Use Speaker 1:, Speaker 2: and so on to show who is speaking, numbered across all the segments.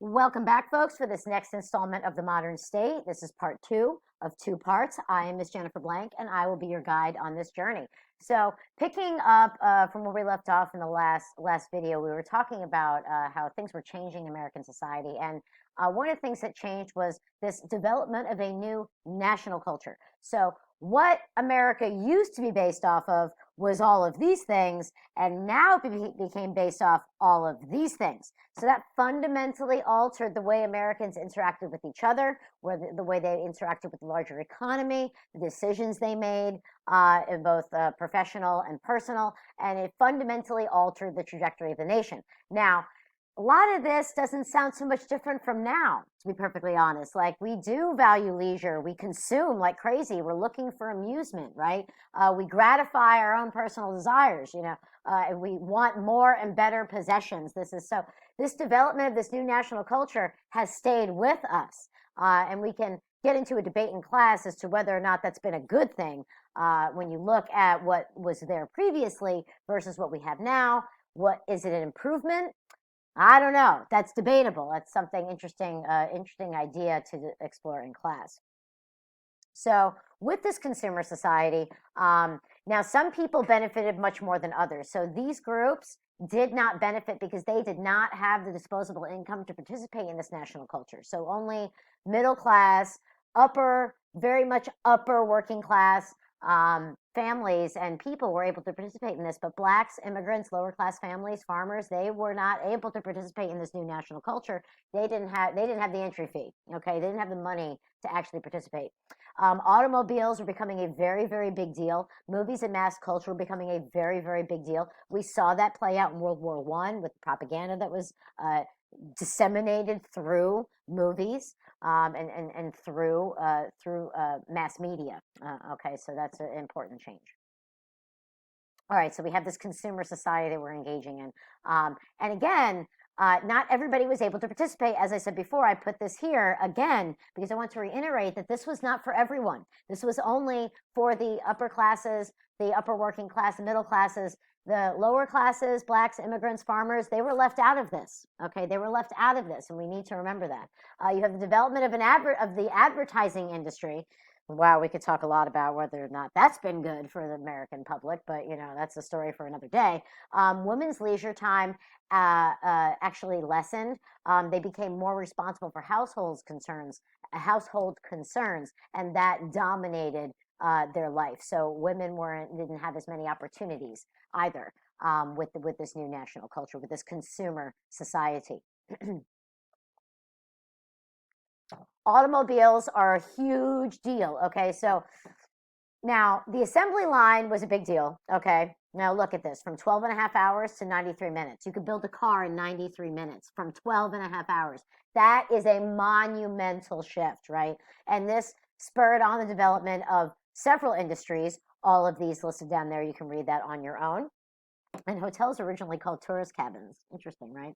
Speaker 1: Welcome back, folks, for this next installment of The Modern State. This is part two of two parts. I am Miss Jennifer Blank, and I will be your guide on this journey. So, picking up from where we left off in the last video, we were talking about how things were changing in American society, and one of the things that changed was this development of a new national culture. So, what America used to be based off of was all of these things, and now it became based off all of these things. So that fundamentally altered the way Americans interacted with each other, the way they interacted with the larger economy, the decisions they made in both professional and personal, and it fundamentally altered the trajectory of the nation. Now, a lot of this doesn't sound so much different from now, to be perfectly honest. Like, we do value leisure. We consume like crazy. We're looking for amusement, right? We gratify our own personal desires, and we want more and better possessions. This development of this new national culture has stayed with us. And we can get into a debate in class as to whether or not that's been a good thing when you look at what was there previously versus what we have now. Is it an improvement? I don't know. That's debatable. That's something interesting idea to explore in class. So with this consumer society, now some people benefited much more than others. So these groups did not benefit because they did not have the disposable income to participate in this national culture. So only middle class, very much upper working class families and people were able to participate in this, but blacks, immigrants, lower class families, farmers, they were not able to participate in this new national culture. They didn't have the entry fee. Okay, they didn't have the money to actually participate. Automobiles were becoming a very, very big deal. Movies and mass culture were becoming a very, very big deal. We saw that play out in World War I with propaganda that was disseminated through movies and through mass media. Okay, so that's an important change. All right, so we have this consumer society that we're engaging in. And again, not everybody was able to participate. As I said before, I put this here again because I want to reiterate that this was not for everyone. This was only for the upper classes, the upper working class, the middle classes. The lower classes, blacks, immigrants, farmers, they were left out of this. Okay, they were left out of this, and we need to remember that. You have the development of the advertising industry. Wow, we could talk a lot about whether or not that's been good for the American public, but that's a story for another day. Women's leisure time actually lessened. They became more responsible for household concerns, and that dominated their life. So women didn't have as many opportunities either with this new national culture, with this consumer society. Automobiles are a huge deal. Okay, so now the assembly line was a big deal. Okay, now look at this, from 12 and a half hours to 93 minutes. You could build a car in 93 minutes from 12 and a half hours. That is a monumental shift, right? And this spurred on the development of several industries. All of these listed down there. You can read that on your own. And hotels originally called tourist cabins. Interesting, right?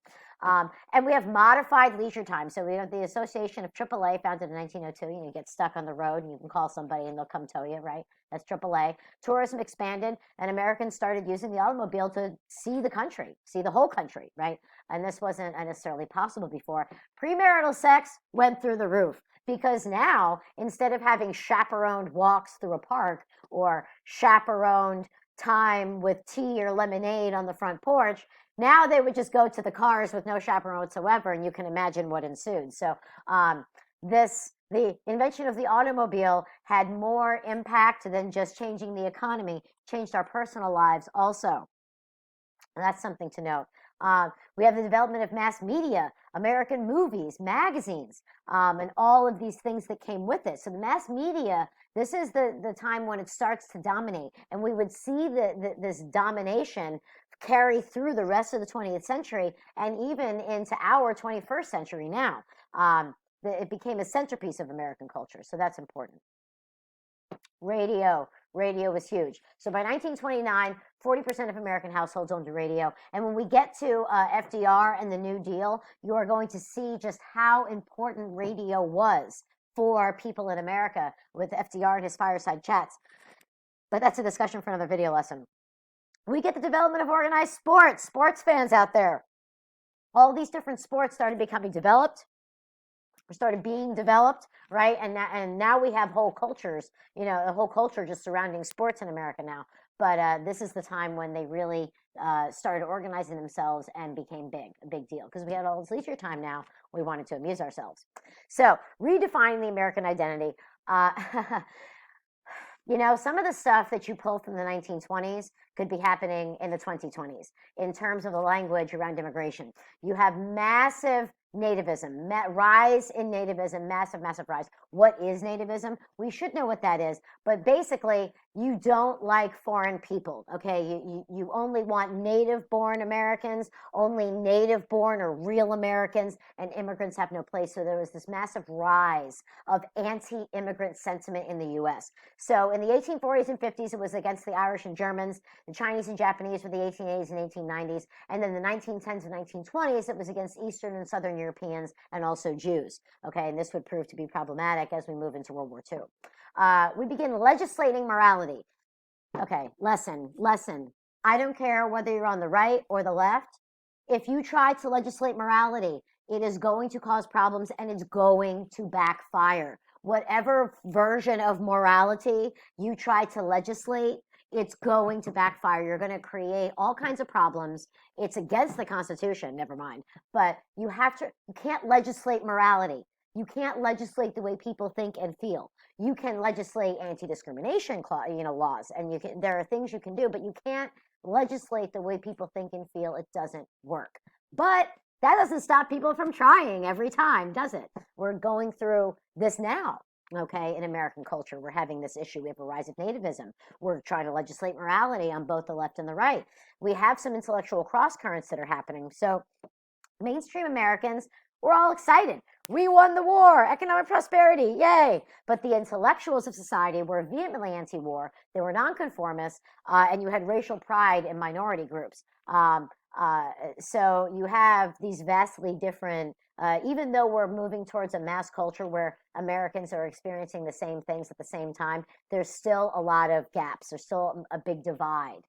Speaker 1: And we have modified leisure time. So we have the Association of AAA, founded in 1902. You get stuck on the road and you can call somebody and they'll come tow you, right? That's AAA. Tourism expanded and Americans started using the automobile to see the country, see the whole country, right? And this wasn't necessarily possible before. Premarital sex went through the roof because now, instead of having chaperoned walks through a park or chaperoned time with tea or lemonade on the front porch, now they would just go to the cars with no chaperone whatsoever, and you can imagine what ensued. So the invention of the automobile had more impact than just changing the economy, changed our personal lives also. And that's something to note. We have the development of mass media, American movies, magazines, and all of these things that came with it. So the mass media, this is the time when it starts to dominate. And we would see this domination carry through the rest of the 20th century and even into our 21st century now. It became a centerpiece of American culture. So that's important. Radio was huge. So by 1929, 40% of American households owned a radio. And when we get to FDR and the New Deal, you are going to see just how important radio was for people in America with FDR and his fireside chats. But that's a discussion for another video lesson. We get the development of organized sports fans out there. all these different sports started becoming developed, started being developed, right? And now we have whole cultures, a whole culture just surrounding sports in America now. But this is the time when they really started organizing themselves and became a big deal, because we had all this leisure time now. We wanted to amuse ourselves. So redefining the American identity. Uh, some of the stuff that you pull from the 1920s could be happening in the 2020s in terms of the language around immigration. You have massive nativism, rise in nativism, massive, massive rise. What is nativism? We should know what that is, but basically, you don't like foreign people, okay? You only want native-born Americans, only native-born or real Americans, and immigrants have no place. So there was this massive rise of anti-immigrant sentiment in the U.S. So in the 1840s and 50s, it was against the Irish and Germans, the Chinese and Japanese for the 1880s and 1890s, and then the 1910s and 1920s, it was against Eastern and Southern Europeans and also Jews, okay? And this would prove to be problematic as we move into World War II. We begin legislating morality. Okay, lesson. I don't care whether you're on the right or the left. If you try to legislate morality, it is going to cause problems and it's going to backfire. Whatever version of morality you try to legislate, it's going to backfire. You're going to create all kinds of problems. It's against the Constitution, never mind. But you can't legislate morality. You can't legislate the way people think and feel. You can legislate anti-discrimination laws, and there are things you can do, but you can't legislate the way people think and feel. It doesn't work. But that doesn't stop people from trying every time, does it? We're going through this now, okay, in American culture. We're having this issue. We have a rise of nativism. We're trying to legislate morality on both the left and the right. We have some intellectual cross currents that are happening. So mainstream Americans, we're all excited. We won the war, economic prosperity, yay. But the intellectuals of society were vehemently anti-war. They were nonconformists, and you had racial pride in minority groups. So you have these vastly different, even though we're moving towards a mass culture where Americans are experiencing the same things at the same time, there's still a lot of gaps. There's still a big divide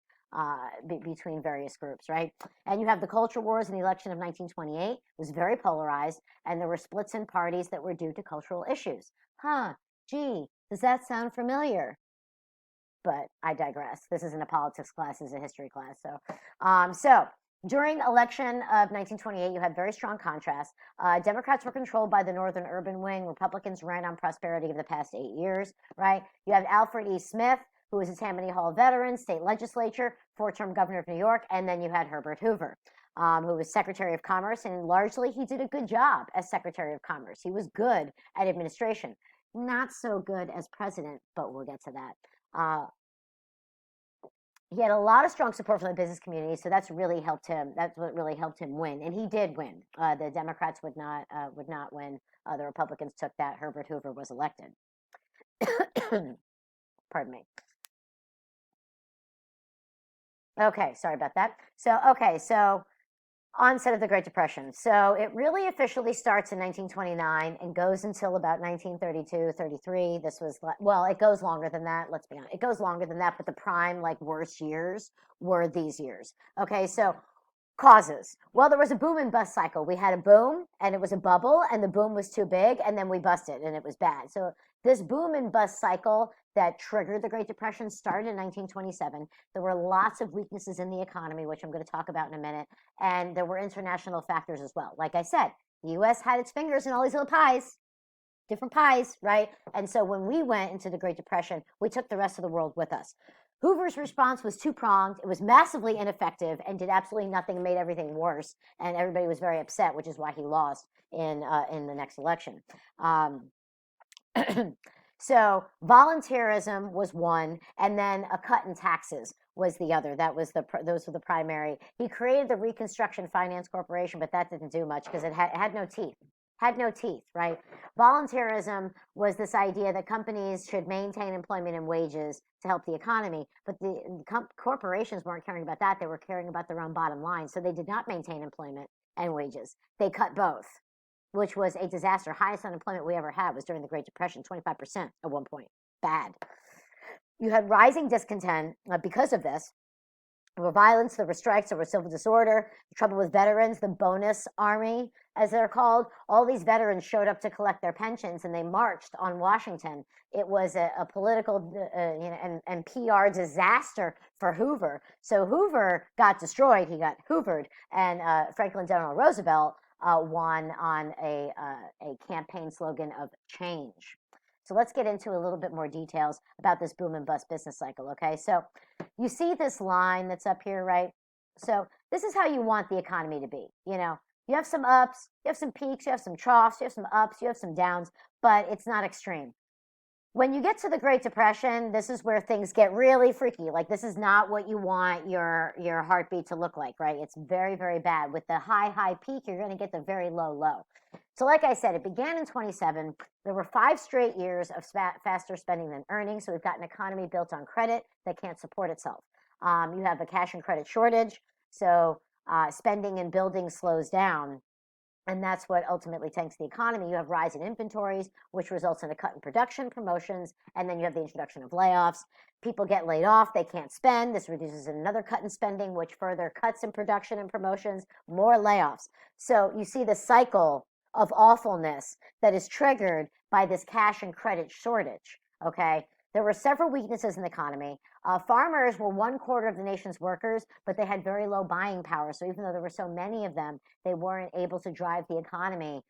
Speaker 1: between various groups, right? And you have the culture wars and the election of 1928. It was very polarized, and there were splits in parties that were due to cultural issues. Gee, does that sound familiar? But I digress. This isn't a politics class, this is a history class. So during election of 1928, you had very strong contrast. Democrats were controlled by the northern urban wing. Republicans ran on prosperity of the past 8 years, right? You have Alfred E. Smith, who was a Tammany Hall veteran, state legislature, four-term governor of New York, and then you had Herbert Hoover, who was Secretary of Commerce, and largely he did a good job as Secretary of Commerce. He was good at administration. Not so good as president, but we'll get to that. He had a lot of strong support from the business community, so that's really helped him. That's what really helped him win, and he did win. The Democrats would not win. The Republicans took that. Herbert Hoover was elected. Pardon me. Okay, sorry about that. So onset of the Great Depression. So it really officially starts in 1929 and goes until about 1932, 33. This was, well, it goes longer than that. Let's be honest. It goes longer than that, but the prime, worst years were these years. Okay, so causes. Well, there was a boom and bust cycle. We had a boom and it was a bubble, and the boom was too big, and then we busted and it was bad. So this boom and bust cycle that triggered the Great Depression started in 1927. There were lots of weaknesses in the economy, which I'm going to talk about in a minute, and there were international factors as well. Like I said, the U.S. had its fingers in all these little pies, different pies, right? And so when we went into the Great Depression, we took the rest of the world with us. Hoover's response was two-pronged. It was massively ineffective and did absolutely nothing and made everything worse. And everybody was very upset, which is why he lost in the next election. So volunteerism was one, and then a cut in taxes was the other. Those were the primary. He created the Reconstruction Finance Corporation, but that didn't do much because it had no teeth. Had no teeth, right? Volunteerism was this idea that companies should maintain employment and wages to help the economy, but the corporations weren't caring about that. They were caring about their own bottom line, so they did not maintain employment and wages. They cut both, which was a disaster. Highest unemployment we ever had was during the Great Depression, 25% at one point. Bad. You had rising discontent because of this. There were violence, there were strikes, there was civil disorder, the trouble with veterans, the bonus army, as they're called. All these veterans showed up to collect their pensions and they marched on Washington. It was a political and PR disaster for Hoover. So Hoover got destroyed, he got hoovered, and Franklin Delano Roosevelt won on a campaign slogan of change. So let's get into a little bit more details about this boom and bust business cycle, okay? So you see this line that's up here, right? So this is how you want the economy to be. You have some ups, you have some peaks, you have some troughs, you have some ups, you have some downs, but it's not extreme. When you get to the Great Depression, this is where things get really freaky. Like this is not what you want your heartbeat to look like, right? It's very, very bad. With the high peak, you're going to get the very low. So like I said, it began in 27. There were 5 straight years of faster spending than earning. So we've got an economy built on credit that can't support itself. You have a cash and credit shortage. So spending and building slows down. And that's what ultimately tanks the economy. You have rise in inventories, which results in a cut in production, promotions, and then you have the introduction of layoffs. People get laid off, they can't spend. This reduces another cut in spending, which further cuts in production and promotions, more layoffs. So you see the cycle of awfulness that is triggered by this cash and credit shortage, okay? There were several weaknesses in the economy. Farmers were 1/4 of the nation's workers, but they had very low buying power. So even though there were so many of them, they weren't able to drive the economy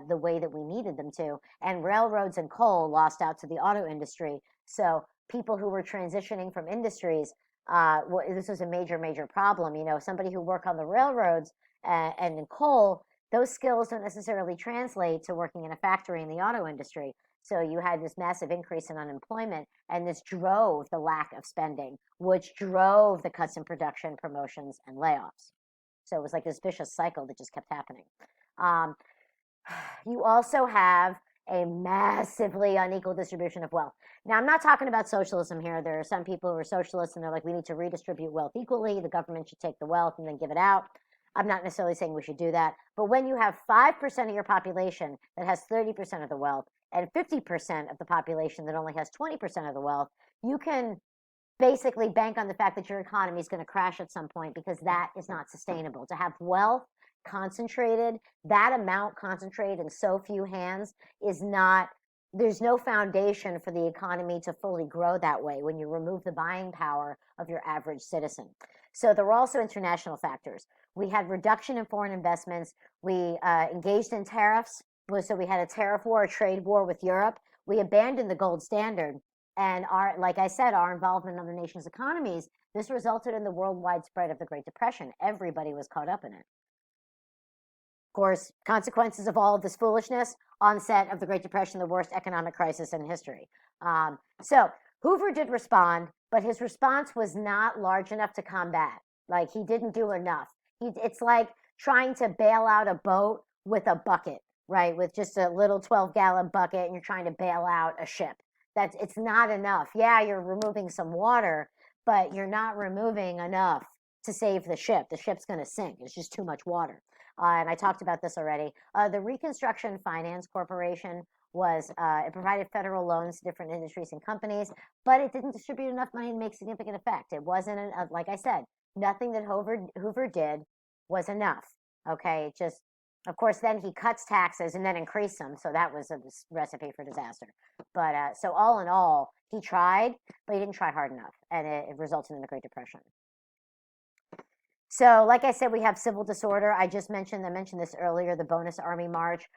Speaker 1: the way that we needed them to. And railroads and coal lost out to the auto industry. So people who were transitioning from industries, this was a major problem. Somebody who worked on the railroads and in coal, those skills don't necessarily translate to working in a factory in the auto industry. So you had this massive increase in unemployment, and this drove the lack of spending, which drove the cuts in production, promotions, and layoffs. So it was like this vicious cycle that just kept happening. You also have a massively unequal distribution of wealth. Now, I'm not talking about socialism here. There are some people who are socialists, and they're like, we need to redistribute wealth equally. The government should take the wealth and then give it out. I'm not necessarily saying we should do that. But when you have 5% of your population that has 30% of the wealth, and 50% of the population that only has 20% of the wealth, you can basically bank on the fact that your economy is going to crash at some point because that is not sustainable. To have wealth concentrated, that amount concentrated in so few hands is not, there's no foundation for the economy to fully grow that way when you remove the buying power of your average citizen. So there were also international factors. We had reduction in foreign investments. We engaged in tariffs. So we had a tariff war, a trade war with Europe. We abandoned the gold standard. And like I said, our involvement in other nations' economies, this resulted in the worldwide spread of the Great Depression. Everybody was caught up in it. Of course, consequences of all of this foolishness, onset of the Great Depression, the worst economic crisis in history. So Hoover did respond, but his response was not large enough to combat. Like he didn't do enough. It's like trying to bail out a boat with a bucket, right? With just a little 12-gallon bucket and you're trying to bail out a ship. It's not enough. Yeah, you're removing some water, but you're not removing enough to save the ship. The ship's going to sink. It's just too much water. And I talked about this already. The Reconstruction Finance Corporation it provided federal loans to different industries and companies, but it didn't distribute enough money to make significant effect. It wasn't, like I said, nothing that Hoover did was enough. Okay, just of course, then he cuts taxes and then increased them. So that was a recipe for disaster. But so all in all, he tried, but he didn't try hard enough. And it resulted in the Great Depression. So, like I said, we have civil disorder. I mentioned this earlier, the Bonus Army March.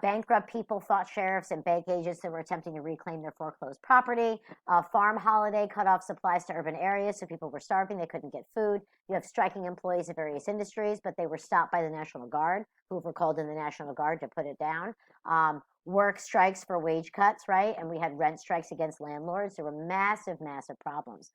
Speaker 1: Bankrupt people fought sheriffs and bank agents that were attempting to reclaim their foreclosed property. Farm holiday cut off supplies to urban areas, so people were starving. They couldn't get food. You have striking employees of various industries, but they were stopped by the National Guard, who were called in the National Guard to put it down. Work strikes for wage cuts, right? And we had rent strikes against landlords. There were massive problems.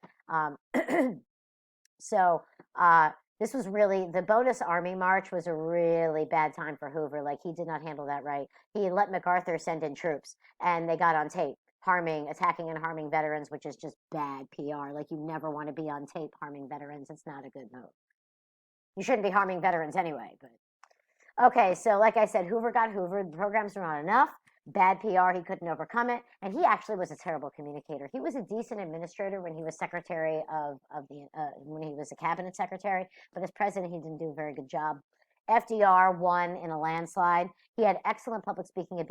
Speaker 1: This was really, the Bonus Army March was a really bad time for Hoover. Like, he did not handle that right. He let MacArthur send in troops, and they got on tape attacking and harming veterans, which is just bad PR. Like, you never want to be on tape harming veterans. It's not a good move. You shouldn't be harming veterans anyway, but Okay, so like I said, Hoover got Hoover. The programs were not enough. Bad PR, he couldn't overcome it, and he actually was a terrible communicator. He was a decent administrator when he was secretary of the when he was a cabinet secretary, but as president, he didn't do a very good job. FDR won in a landslide. He had excellent public speaking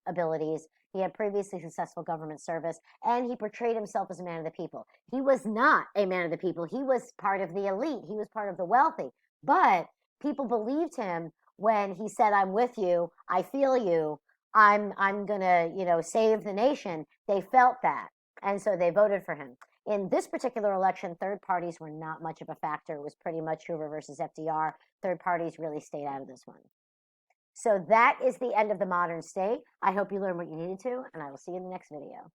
Speaker 1: abilities. He had previously successful government service, and he portrayed himself as a man of the people. He was not a man of the people. He was part of the elite. He was part of the wealthy, but people believed him when he said, "I'm with you. I feel you. I'm gonna, save the nation." They felt that, and so they voted for him. In this particular election, third parties were not much of a factor. It was pretty much Hoover versus FDR. Third parties really stayed out of this one. So that is the end of the modern state. I hope you learned what you needed to, and I will see you in the next video.